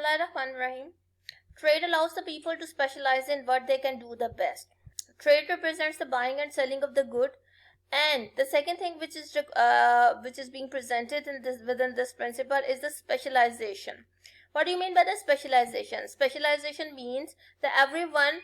Bismillahirrahmanirrahim. Trade allows the people to specialize in what they can do the best. Trade represents the buying and selling of the good. And the second thing which is being presented in this within this principle is the specialization. What do you mean by the specialization? Specialization means that everyone,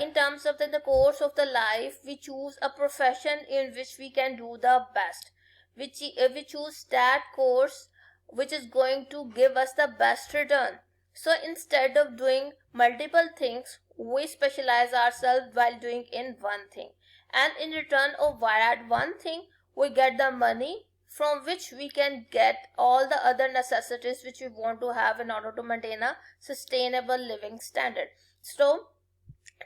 in terms of the course of the life, we choose a profession in which we can do the best. We choose that course which is going to give us the best return. So instead of doing multiple things, we specialize ourselves while doing in one thing. And in return of that one thing, we get the money from which we can get all the other necessities which we want to have in order to maintain a sustainable living standard. So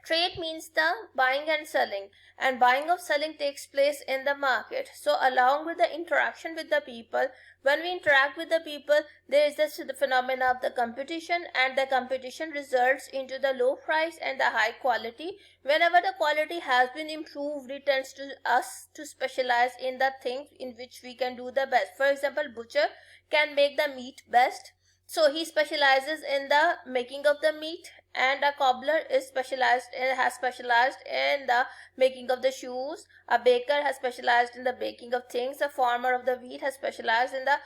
trade means the buying and selling, and buying or selling takes place in the market. So along with the interaction with the people, when we interact with the people, there is this the phenomena of the competition, and the competition results into the low price and the high quality. Whenever the quality has been improved, it tends to us to specialize in the things in which we can do the best. For example, butcher can make the meat best, so he specializes in the making of the meat, and a cobbler has specialized in the making of the shoes. A baker has specialized in the baking of things. A farmer of the wheat has specialized in the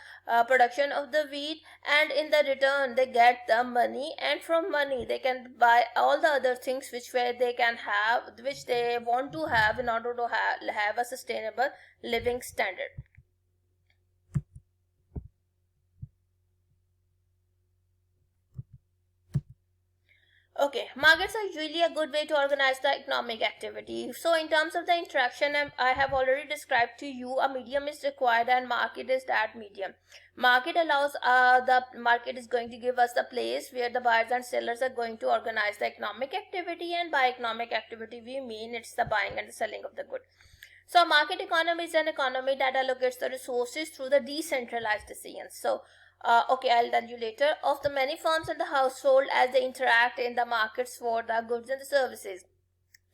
production of the wheat, and in the return they get the money, and from money they can buy all the other things which they want to have in order to have a sustainable living standard. Okay, markets are usually a good way to organize the economic activity. So in terms of the interaction, I have already described to you a medium is required, and market is that medium. Market is going to give us the place where the buyers and sellers are going to organize the economic activity, and by economic activity we mean it's the buying and the selling of the good. So a market economy is an economy that allocates the resources through the decentralized decisions. So okay, I'll tell you later. Of the many firms in the household as they interact in the markets for the goods and the services.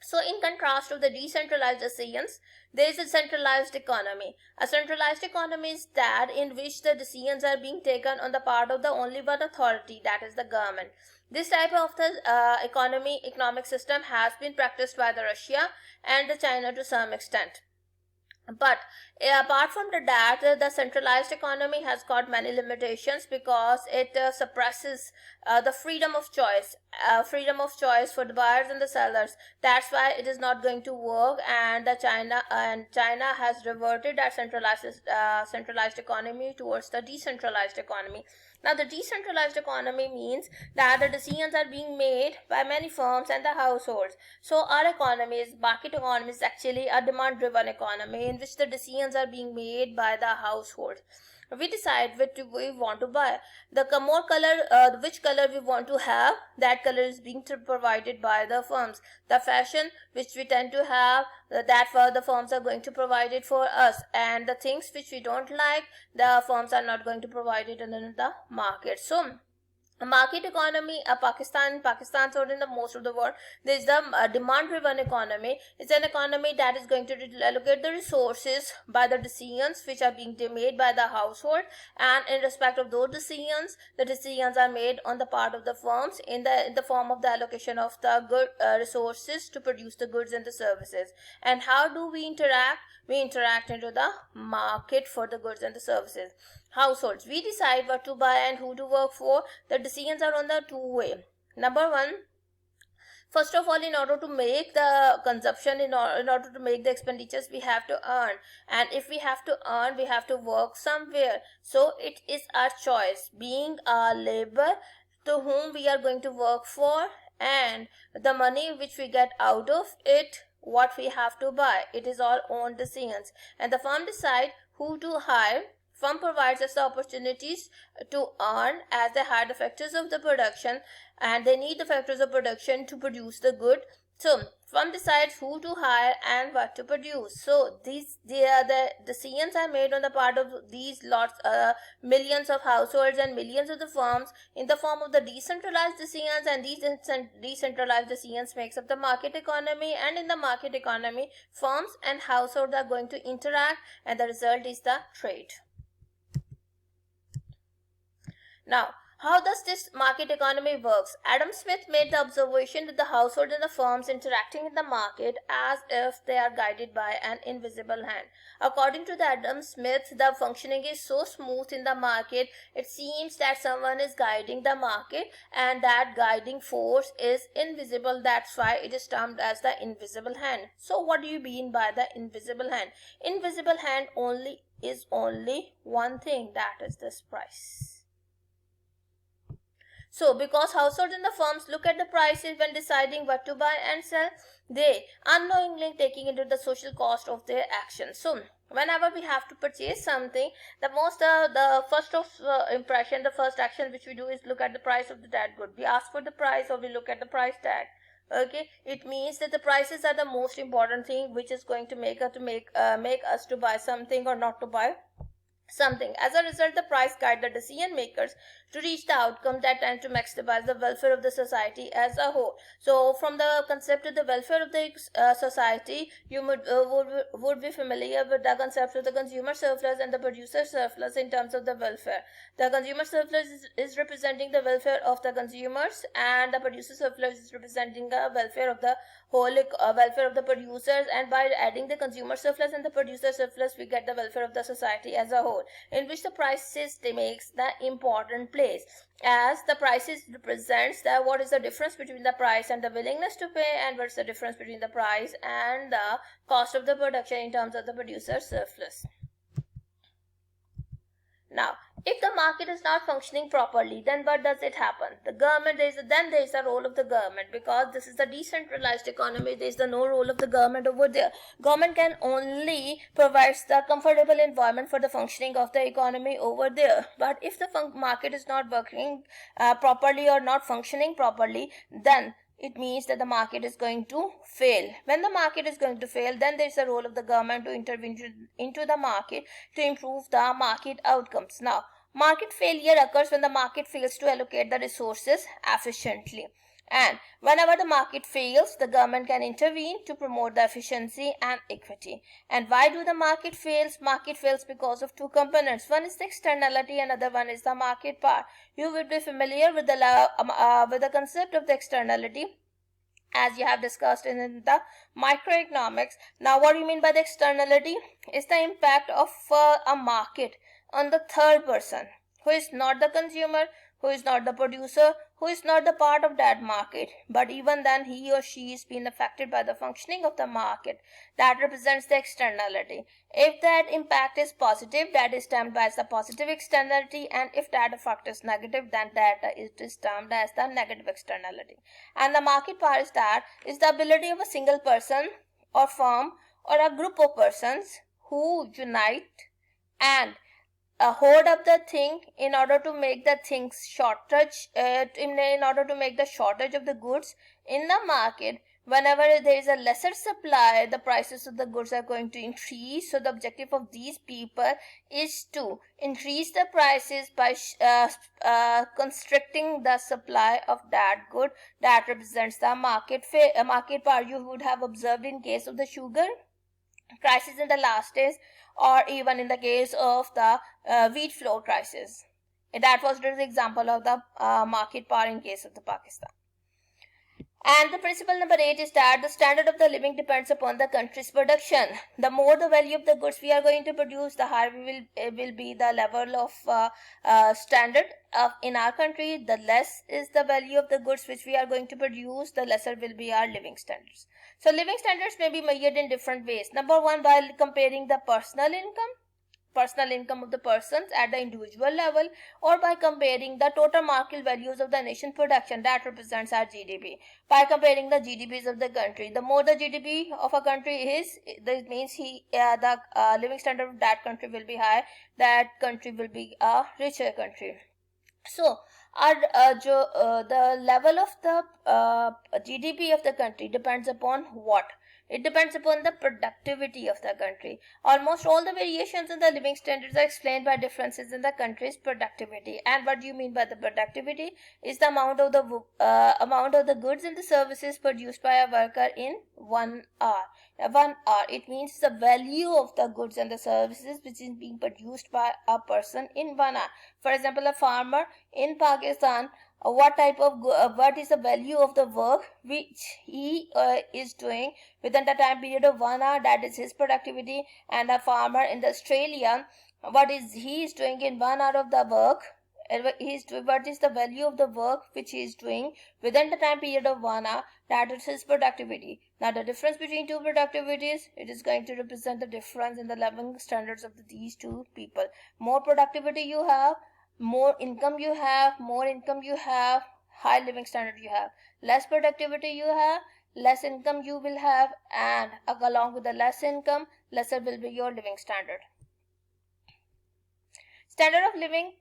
So in contrast to the decentralized decisions, there is a centralized economy. A centralized economy is that in which the decisions are being taken on the part of the only one authority, that is the government. This type of the economic system has been practiced by the Russia and the China to some extent. But apart from that, the centralized economy has got many limitations because it suppresses the freedom of choice for the buyers and the sellers. That's why it is not going to work, and China has reverted that centralized economy towards the decentralized economy. Now, the decentralized economy means that the decisions are being made by many firms and the households. So our market economy is actually a demand-driven economy in which the decisions are being made by the households. We decide which we want to buy. Which color we want to have, that color is being provided by the firms. The fashion which we tend to have, that the firms are going to provide it for us, and the things which we don't like, the firms are not going to provide it in the market. So a market economy, Pakistan or in the most of the world, there is the demand-driven economy. It's an economy that is going to allocate the resources by the decisions which are being made by the household, and in respect of those decisions, the decisions are made on the part of the firms in the form of the allocation of the good resources to produce the goods and the services. And how do we interact? We interact into the market for the goods and the services. Households, we decide what to buy and who to work for. The decisions are on the two way. Number one, first of all, in order to make the consumption, in order to make the expenditures, we have to earn. And if we have to earn, we have to work somewhere. So it is our choice, being a labor to whom we are going to work for, and the money which we get out of it, what we have to buy. It is all own decisions. And the firm decide who to hire. Firm provides us the opportunities to earn as they hire the factors of the production, and they need the factors of production to produce the good. So firm decides who to hire and what to produce. So the decisions are made on the part of these millions of households and millions of the firms in the form of the decentralized decisions, and these decentralized decisions makes up the market economy. And in the market economy, firms and households are going to interact, and the result is the trade. Now, How does this market economy works? Adam Smith made the observation that the household and the firms interacting in the market as if they are guided by an invisible hand. According to the Adam Smith, the functioning is so smooth in the market, it seems that someone is guiding the market and that guiding force is invisible. That's why it is termed as the invisible hand. So what do you mean by the invisible hand? Invisible hand is only one thing, that is this price. So, because households and the firms look at the prices when deciding what to buy and sell, they unknowingly taking into the social cost of their actions. So, whenever we have to purchase something, the first of impression, the first action which we do is look at the price of that good. We ask for the price or we look at the price tag. Okay, it means that the prices are the most important thing which is going to make us to buy something or not to buy something. As a result, the price guide the decision makers to reach the outcome that tend to maximize the welfare of the society as a whole. So, from the concept of the welfare of the society, you would be familiar with the concept of the consumer surplus and the producer surplus in terms of the welfare. The consumer surplus is representing the welfare of the consumers, and the producer surplus is representing the welfare of the whole welfare of the producers. And by adding the consumer surplus and the producer surplus, we get the welfare of the society as a whole, in which the prices makes the important place, as the prices represents the what is the difference between the price and the willingness to pay, and what's the difference between the price and the cost of the production in terms of the producer surplus. Now, if the market is not functioning properly, then what does it happen? The government, there is the role of the government, because this is the decentralized economy. There is no role of the government over there. Government can only provide the comfortable environment for the functioning of the economy over there. But if the market is not working properly or not functioning properly, then it means that the market is going to fail. When the market is going to fail, then there is a role of the government to intervene into the market to improve the market outcomes. Now, market failure occurs when the market fails to allocate the resources efficiently. And whenever the market fails, the government can intervene to promote the efficiency and equity. And why do the market fails? Market fails because of two components. One is the externality, and another one is the market power. You will be familiar with the concept of the externality, as you have discussed in the microeconomics. Now, what do you mean by the externality? Is the impact of a market on the third person, who is not the consumer, who is not the producer, who is not the part of that market, but even then he or she is being affected by the functioning of the market. That represents the externality. If that impact is positive, that is termed as the positive externality, and if that effect is negative, then that is termed as the negative externality. And the market power is the ability of a single person or firm or a group of persons who unite and hold up the thing in order to make the things shortage, in order to make the shortage of the goods in the market. Whenever there is a lesser supply, the prices of the goods are going to increase. So the objective of these people is to increase the prices by constricting the supply of that good. That represents the market power. You would have observed in case of the sugar crisis in the last days, or even in the case of the wheat flour crisis. That was the example of the market power in case of the Pakistan. And the principle number 8 is that the standard of the living depends upon the country's production. The more the value of the goods we are going to produce, the higher will be the level of standard in our country. The less is the value of the goods which we are going to produce, the lesser will be our living standards. So living standards may be measured in different ways. Number 1, by comparing the personal income of the persons at the individual level, or by comparing the total market values of the nation production, that represents our GDP. By comparing the GDPs of the country, the more the GDP of a country is, that means the living standard of that country will be high, that country will be a richer country. So the level of the GDP of the country depends upon what? It depends upon the productivity of the country. Almost all the variations in the living standards are explained by differences in the country's productivity. And what do you mean by the productivity? Is the amount of the goods and the services produced by a worker in 1 hour. 1 hour, it means the value of the goods and the services which is being produced by a person in 1 hour. For example, a farmer in Pakistan, what is the value of the work which he is doing within the time period of 1 hour, that is his productivity. And a farmer in the Australia, what is he is doing in 1 hour of the work, what is the value of the work which he is doing within the time period of 1 hour, that is his productivity. Now the difference between two productivities, it is going to represent the difference in the living standards of these two people. More productivity you have, more income you have, high living standard you have. Less productivity you have, less income you will have, and along with the less income, lesser will be your living standard. Standard of living,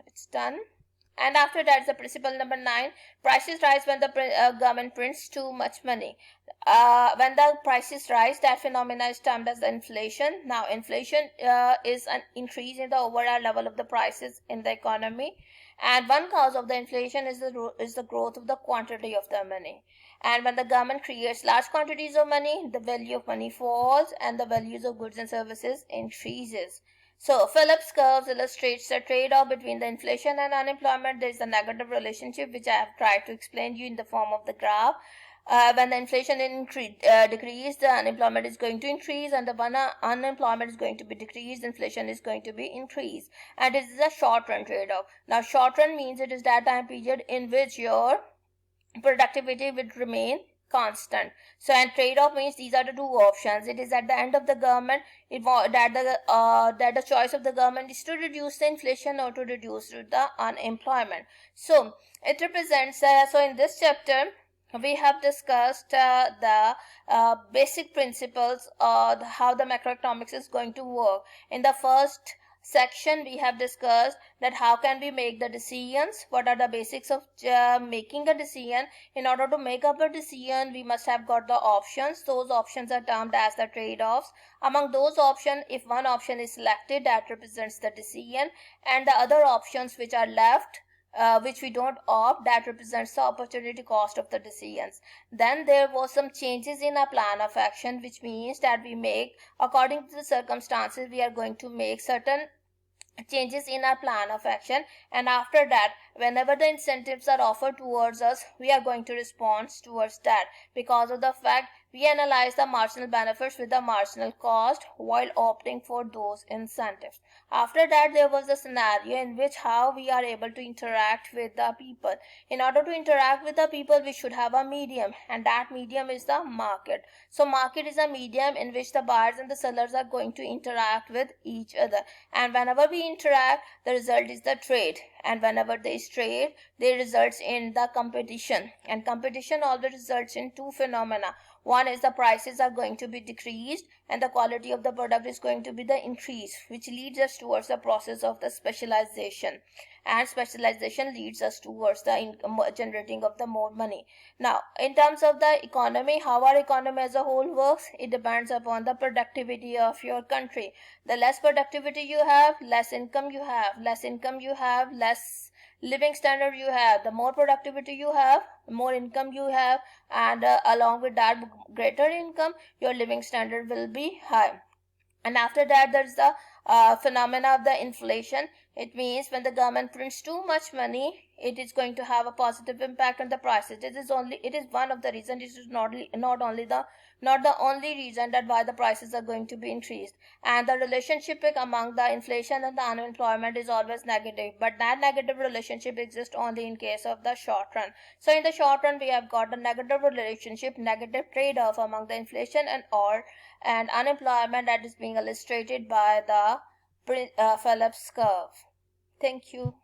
it's done. And after that is the principle number 9. Prices rise when the government prints too much money. When the prices rise, that phenomena is termed as inflation. Now inflation is an increase in the overall level of the prices in the economy, and one cause of the inflation is the growth of the quantity of the money. And when the government creates large quantities of money, the value of money falls and the values of goods and services increases. So Phillips curves illustrates the trade-off between the inflation and unemployment. There is a negative relationship which I have tried to explain to you in the form of the graph. When the inflation decreases, the unemployment is going to increase, and the when unemployment is going to be decreased, inflation is going to be increased. And this is a short-run trade-off. Now short-run means it is that time period in which your productivity would remain constant. So and trade-off means these are the two options. It is at the end of the government that the choice of the government is to reduce the inflation or to reduce the unemployment. So it represents so in this chapter we have discussed the basic principles of how the macroeconomics is going to work. In the first section we have discussed that how can we make the decisions, what are the basics of making a decision. In order to make up a decision, we must have got the options. Those options are termed as the trade-offs. Among those options, if one option is selected, that represents the decision, and the other options which are left, which we don't opt, that represents the opportunity cost of the decisions. Then there was some changes in our plan of action, which means that we make according to the circumstances, we are going to make certain changes in our plan of action, and after that whenever the incentives are offered towards us, we are going to respond towards that, because of the fact we analyze the marginal benefits with the marginal cost while opting for those incentives. After that there was a scenario in which how we are able to interact with the people. In order to interact with the people, we should have a medium, and that medium is the market. So market is a medium in which the buyers and the sellers are going to interact with each other, and whenever we interact, the result is the trade, and whenever there is trade, there results in the competition, and competition always results in two phenomena. One is the prices are going to be decreased and the quality of the product is going to be the increase, which leads us towards the process of the specialization, and specialization leads us towards the generating of the more money. Now in terms of the economy, how our economy as a whole works, it depends upon the productivity of your country. The less productivity you have, less income you have, less living standard you have. The more productivity you have, more income you have, and along with that greater income, your living standard will be high. And after that there is the phenomena of the inflation. It means when the government prints too much money, it is going to have a positive impact on the prices. It is one of the reasons. It is not the only reason that why the prices are going to be increased. And the relationship among the inflation and the unemployment is always negative, but that negative relationship exists only in case of the short run. So in the short run we have got a negative relationship, negative trade-off among the inflation and unemployment, that is being illustrated by the Phillips curve. Thank you.